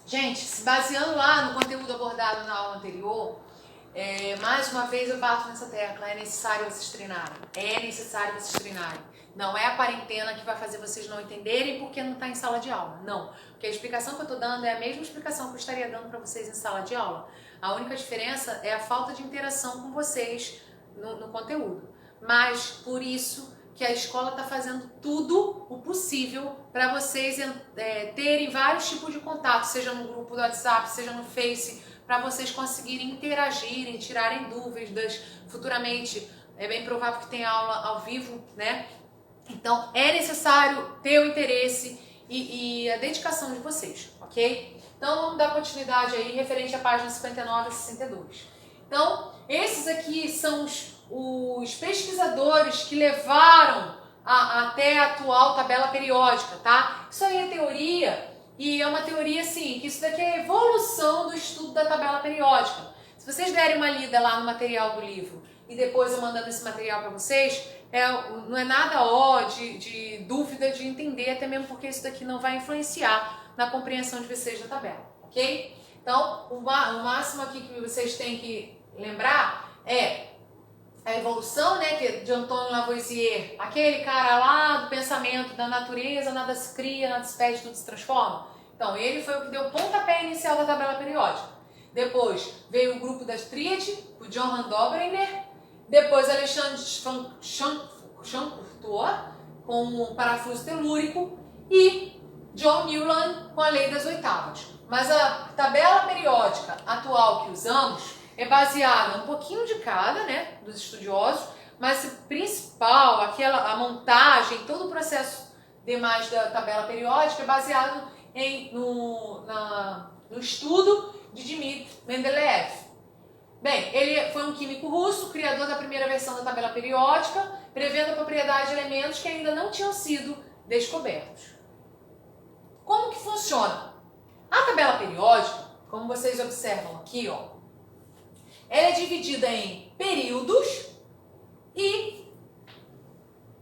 Gente, se baseando lá no conteúdo abordado na aula anterior, mais uma vez eu bato nessa tecla, é necessário vocês treinarem. É necessário vocês treinarem. Não é a quarentena que vai fazer vocês não entenderem porque não está em sala de aula. Não. Porque a explicação que eu estou dando é a mesma explicação que eu estaria dando para vocês em sala de aula. A única diferença é a falta de interação com vocês no conteúdo. Mas, por isso que a escola está fazendo tudo o possível para vocês terem vários tipos de contato, seja no grupo do WhatsApp, seja no Face, para vocês conseguirem interagirem, tirarem dúvidas. Futuramente, é bem provável que tenha aula ao vivo, né? Então, é necessário ter o interesse e a dedicação de vocês, ok? Então, vamos dar continuidade aí, referente à página 59 e 62. Então, esses aqui são os pesquisadores que levaram até a atual tabela periódica, tá? Isso aí é teoria, e é uma teoria, assim, que isso daqui é a evolução do estudo da tabela periódica. Se vocês derem uma lida lá no material do livro e depois eu mandando esse material para vocês, não é nada de dúvida de entender, até mesmo porque isso daqui não vai influenciar na compreensão de vocês da tabela, ok? Então, o máximo aqui que vocês têm que lembrar é a evolução, né, de Antônio Lavoisier, aquele cara lá do pensamento da natureza, nada se cria, nada se perde, tudo se transforma. Então, ele foi o que deu o pontapé inicial da tabela periódica. Depois veio o grupo das Tríade, o John Randolph, depois Alexandre Champourtois com o parafuso telúrico e John Newland com a lei das oitavas. Mas a tabela periódica atual que usamos é baseada um pouquinho de cada, né, dos estudiosos, mas o principal, a montagem, todo o processo demais da tabela periódica é baseado no estudo de Dmitry Mendeleev. Bem, ele foi um químico russo, criador da primeira versão da tabela periódica, prevendo a propriedade de elementos que ainda não tinham sido descobertos. Como que funciona? A tabela periódica, como vocês observam aqui, ó, ela é dividida em períodos e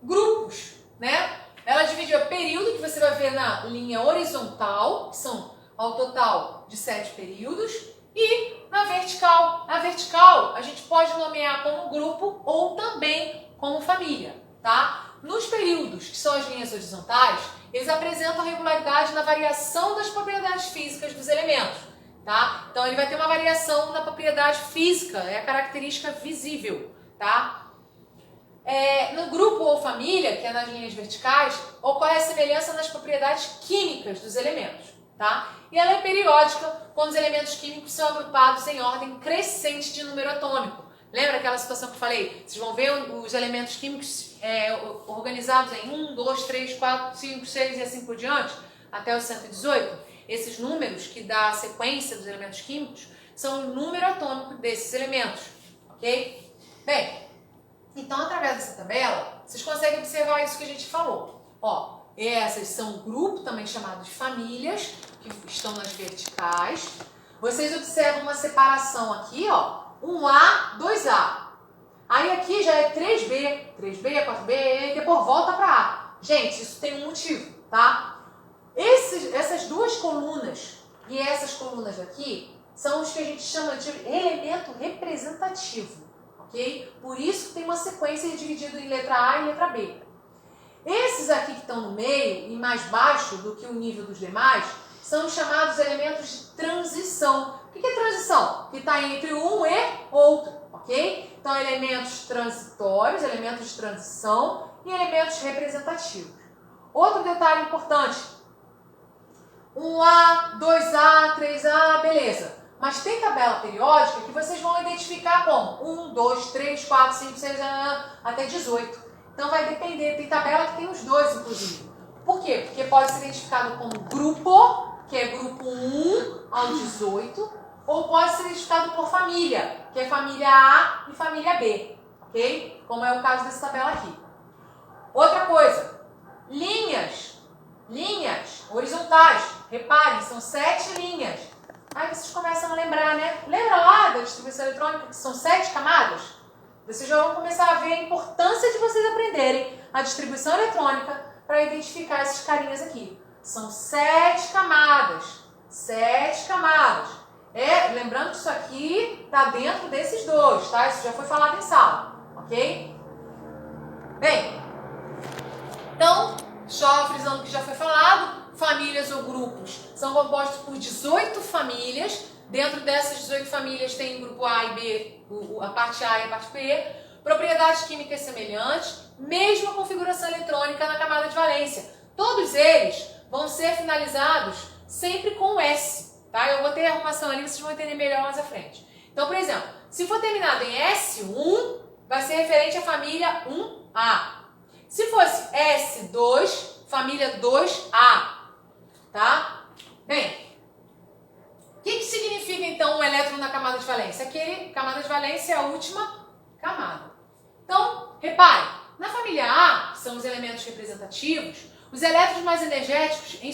grupos, né? Ela divide o período, que você vai ver na linha horizontal, que são ao total de 7 períodos, e na vertical. Na vertical, a gente pode nomear como grupo ou também como família, tá? Nos períodos, que são as linhas horizontais, eles apresentam a regularidade na variação das propriedades físicas dos elementos. Tá? Então ele vai ter uma variação na propriedade física, é a característica visível, tá? No grupo ou família, que é nas linhas verticais, ocorre a semelhança nas propriedades químicas dos elementos, tá? E ela é periódica quando os elementos químicos são agrupados em ordem crescente de número atômico. Lembra aquela situação que eu falei? Vocês vão ver os elementos químicos organizados em 1, 2, 3, 4, 5, 6 e assim por diante, até o 118. Esses números que dá a sequência dos elementos químicos são o número atômico desses elementos, ok? Bem, então através dessa tabela, vocês conseguem observar isso que a gente falou. Ó, essas são um grupo também chamado de famílias, que estão nas verticais. Vocês observam uma separação aqui, ó, 1A, 2A. Aí aqui já é 3B, 4B, e depois volta para A. Gente, isso tem um motivo, tá? Essas duas colunas e essas colunas aqui são os que a gente chama de elemento representativo, ok? Por isso que tem uma sequência dividida em letra A e letra B. Esses aqui que estão no meio e mais baixo do que o nível dos demais são os chamados elementos de transição. O que é transição? Que está entre um e outro, ok? Então, elementos transitórios, elementos de transição e elementos representativos. Outro detalhe importante: 1A, 2A, 3A, beleza. Mas tem tabela periódica que vocês vão identificar como 1, 2, 3, 4, 5, 6, até 18. Então vai depender, tem tabela que tem os dois, inclusive. Por quê? Porque pode ser identificado como grupo, que é grupo 1 ao 18, ou pode ser identificado por família, que é família A e família B, ok? Como é o caso dessa tabela aqui. Outra coisa, linhas horizontais, reparem, são 7 linhas. Aí vocês começam a lembrar, né? Lembra lá da distribuição eletrônica que são 7 camadas? Vocês já vão começar a ver a importância de vocês aprenderem a distribuição eletrônica para identificar esses carinhas aqui. São 7 camadas. 7 camadas. Lembrando que isso aqui está dentro desses dois, tá? Isso já foi falado em sala, ok? Bem, então, só frisando que já foi falado, famílias ou grupos são compostos por 18 famílias. Dentro dessas 18 famílias tem o grupo A e B, a parte A e a parte B. Propriedades químicas semelhantes, mesma configuração eletrônica na camada de valência. Todos eles vão ser finalizados sempre com S, tá? Eu botei a arrumação ali, vocês vão entender melhor mais à frente. Então, por exemplo, se for terminado em S1, vai ser referente à família 1A. Se fosse S2, família 2A, tá? Bem, o que significa então um elétron na camada de valência? Camada de valência é a última camada. Então, reparem, na família A, que são os elementos representativos, os elétrons mais energéticos em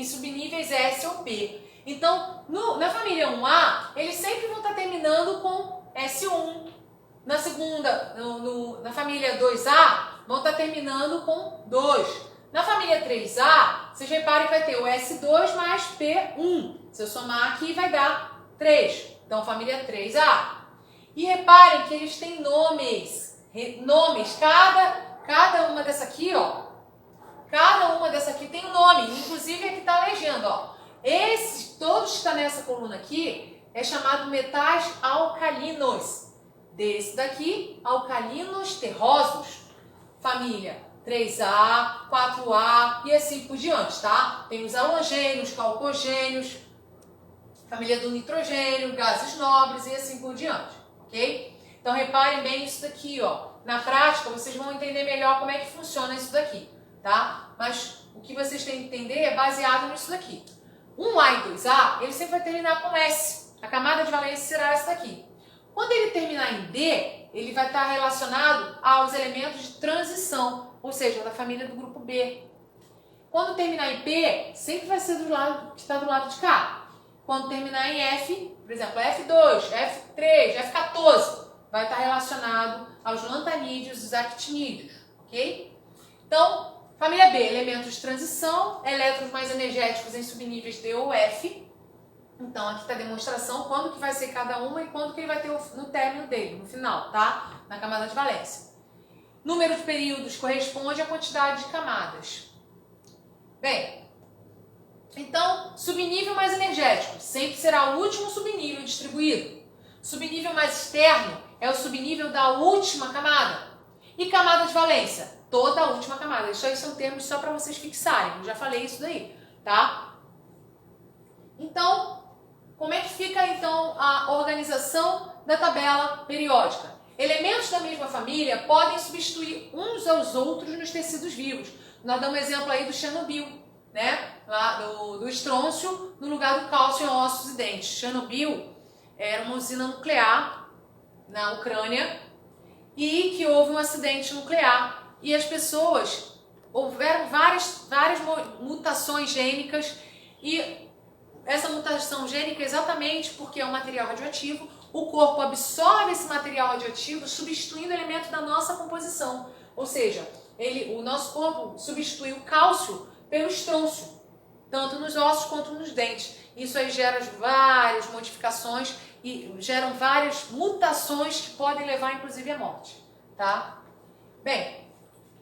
subníveis S ou P. Então, na família 1A, eles sempre vão estar terminando com S1. Na segunda, na família 2A, vão estar terminando com 2. Na família 3A, vocês reparem que vai ter o S2 mais P1. Se eu somar aqui, vai dar 3. Então, família 3A. E reparem que eles têm nomes. Cada uma dessa aqui, ó. Cada uma dessa aqui tem um nome. Inclusive, aqui está a legenda, ó. Todos que estão nessa coluna aqui, é chamado metais alcalinos. Desse daqui, alcalinos terrosos. Família 3A, 4A e assim por diante, tá? Tem os halogênios, calcogênios, família do nitrogênio, gases nobres e assim por diante, ok? Então reparem bem isso daqui, ó. Na prática vocês vão entender melhor como é que funciona isso daqui, tá? Mas o que vocês têm que entender é baseado nisso daqui. 1A e 2A, ele sempre vai terminar com S. A camada de valência será essa daqui. Quando ele terminar em D, ele vai estar relacionado aos elementos de transição, ou seja, da família do grupo B. Quando terminar em P, sempre vai ser do lado que está do lado de cá. Quando terminar em F, por exemplo, F2, F3, F14, vai estar relacionado aos lantanídeos e os actinídeos, ok? Então, família B, elementos de transição, elétrons mais energéticos em subníveis D ou F. Então, aqui está a demonstração, quando que vai ser cada uma e quando que ele vai ter no término dele, no final, tá? Na camada de valência. Número de períodos corresponde à quantidade de camadas. Bem, então, subnível mais energético sempre será o último subnível distribuído. Subnível mais externo é o subnível da última camada. E camada de valência, toda a última camada. Isso aí são termos só para vocês fixarem, eu já falei isso daí, tá? Então, como é que fica então a organização da tabela periódica? Elementos da mesma família podem substituir uns aos outros nos tecidos vivos. Nós damos um exemplo aí do Chernobyl, né? Lá do estrôncio no lugar do cálcio em ossos e dentes. Chernobyl era uma usina nuclear na Ucrânia e que houve um acidente nuclear. E as pessoas, houveram várias mutações gênicas e essa mutação gênica é exatamente porque é um material radioativo, o corpo absorve esse material radioativo substituindo o elemento da nossa composição. Ou seja, o nosso corpo substitui o cálcio pelo estrôncio, tanto nos ossos quanto nos dentes. Isso aí gera várias modificações e geram várias mutações que podem levar inclusive à morte, tá? Bem,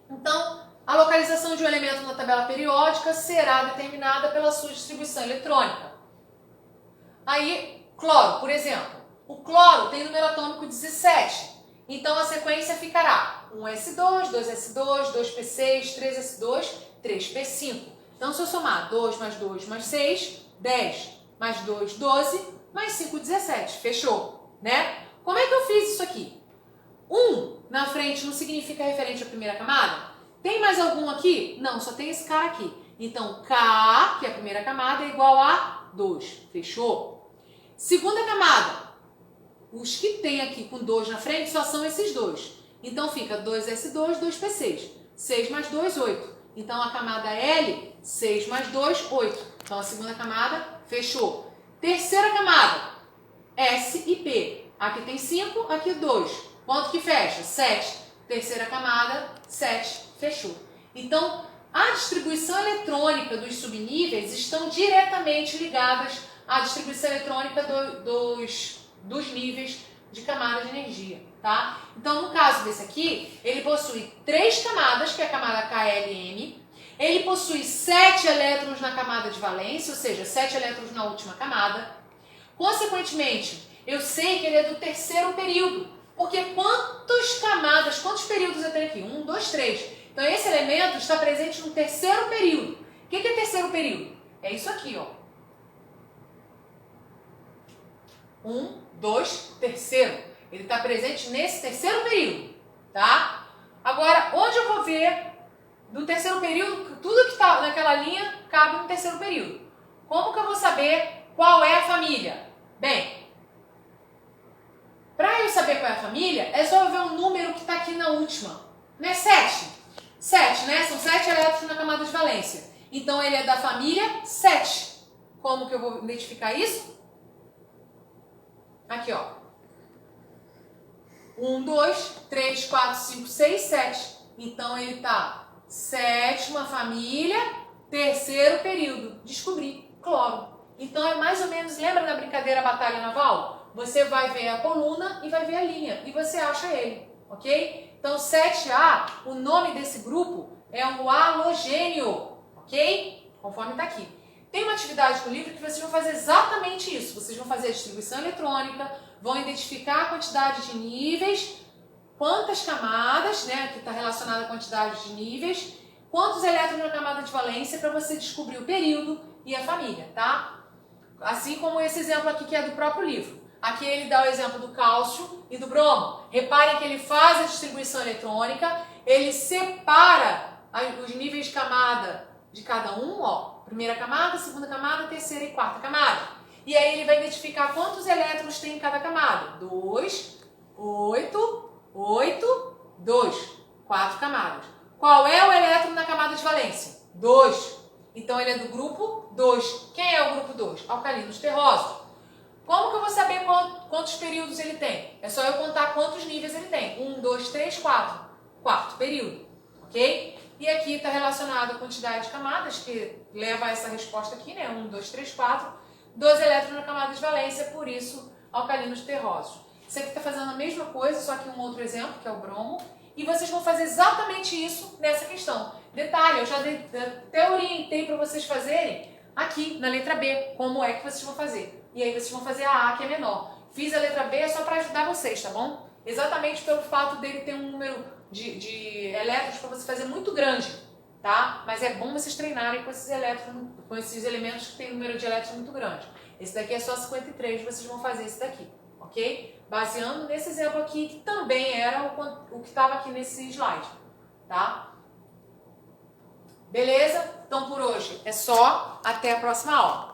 então a localização de um elemento na tabela periódica será determinada pela sua distribuição eletrônica. Aí, cloro, por exemplo. O cloro tem número atômico 17. Então, a sequência ficará 1s2, 2s2, 2p6, 3s2, 3p5. Então, se eu somar 2 mais 2 mais 6, 10 mais 2, 12, mais 5, 17. Fechou, né? Como é que eu fiz isso aqui? 1 na frente não significa referente à primeira camada? Tem mais algum aqui? Não, só tem esse cara aqui. Então, K, que é a primeira camada, é igual a 2. Fechou? Segunda camada. Os que tem aqui com 2 na frente só são esses dois. Então, fica 2s2, 2p6. 6 mais 2, 8. Então, a camada L, 6 mais 2, 8. Então, a segunda camada, fechou. Terceira camada, S e P. Aqui tem 5, aqui 2. Quanto que fecha? 7. Terceira camada, 7. Fechou. Então, A distribuição eletrônica dos subníveis estão diretamente ligadas à distribuição eletrônica dos níveis de camada de energia, tá? Então, no caso desse aqui, ele possui 3 camadas, que é a camada KLM, ele possui 7 elétrons na camada de valência, ou seja, 7 elétrons na última camada. Consequentemente, eu sei que ele é do terceiro período, porque quantos períodos eu tenho aqui? 1, 2, 3. Então, esse elemento está presente no terceiro período. O que é terceiro período? É isso aqui, ó. 1, 2, terceiro. Ele está presente nesse terceiro período, tá? Agora, onde eu vou ver do terceiro período, tudo que está naquela linha cabe no terceiro período. Como que eu vou saber qual é a família? Bem, para eu saber qual é a família, é só eu ver o número que está aqui na última. Não é 7? 7, né? São 7 elétrons na camada de valência. Então, ele é da família 7. Como que eu vou identificar isso? Aqui, ó. 1, 2, 3, 4, 5, 6, 7. Então, ele tá sétima família, terceiro período. Descobri, cloro. Então, é mais ou menos, lembra da brincadeira Batalha Naval? Você vai ver a coluna e vai ver a linha. E você acha ele, ok? Então, 7A, o nome desse grupo é um halogênio, ok? Conforme está aqui. Tem uma atividade no livro que vocês vão fazer exatamente isso. Vocês vão fazer a distribuição eletrônica, vão identificar a quantidade de níveis, quantas camadas, né, que está relacionada à quantidade de níveis, quantos elétrons na camada de valência para você descobrir o período e a família, tá? Assim como esse exemplo aqui que é do próprio livro. Aqui ele dá o exemplo do cálcio e do bromo. Reparem que ele faz a distribuição eletrônica, ele separa os níveis de camada de cada um, ó. Primeira camada, segunda camada, terceira e quarta camada. E aí ele vai identificar quantos elétrons tem em cada camada. 2, 8, 8, 2. 4 camadas. Qual é o elétron na camada de valência? 2. Então ele é do grupo 2. Quem é o grupo 2? Alcalinos terrosos. Como que eu vou saber quantos períodos ele tem? É só eu contar quantos níveis ele tem. 1, 2, 3, 4. Quarto período, ok? E aqui está relacionado a quantidade de camadas, que leva a essa resposta aqui, né? 1, 2, 3, 4. 12 elétrons na camada de valência, por isso, alcalinos terrosos. Isso aqui está fazendo a mesma coisa, só que um outro exemplo, que é o bromo. E vocês vão fazer exatamente isso nessa questão. Detalhe, eu já até orientei para vocês fazerem aqui na letra B, como é que vocês vão fazer. E aí vocês vão fazer a A, que é menor. Fiz a letra B só para ajudar vocês, tá bom? Exatamente pelo fato dele ter um número de elétrons para você fazer muito grande, tá? Mas é bom vocês treinarem com esses elétrons, com esses elementos que tem um número de elétrons muito grande. Esse daqui é só 53, vocês vão fazer esse daqui, ok? Baseando nesse exemplo aqui, que também era o que estava aqui nesse slide, tá? Beleza? Então por hoje é só. Até a próxima aula.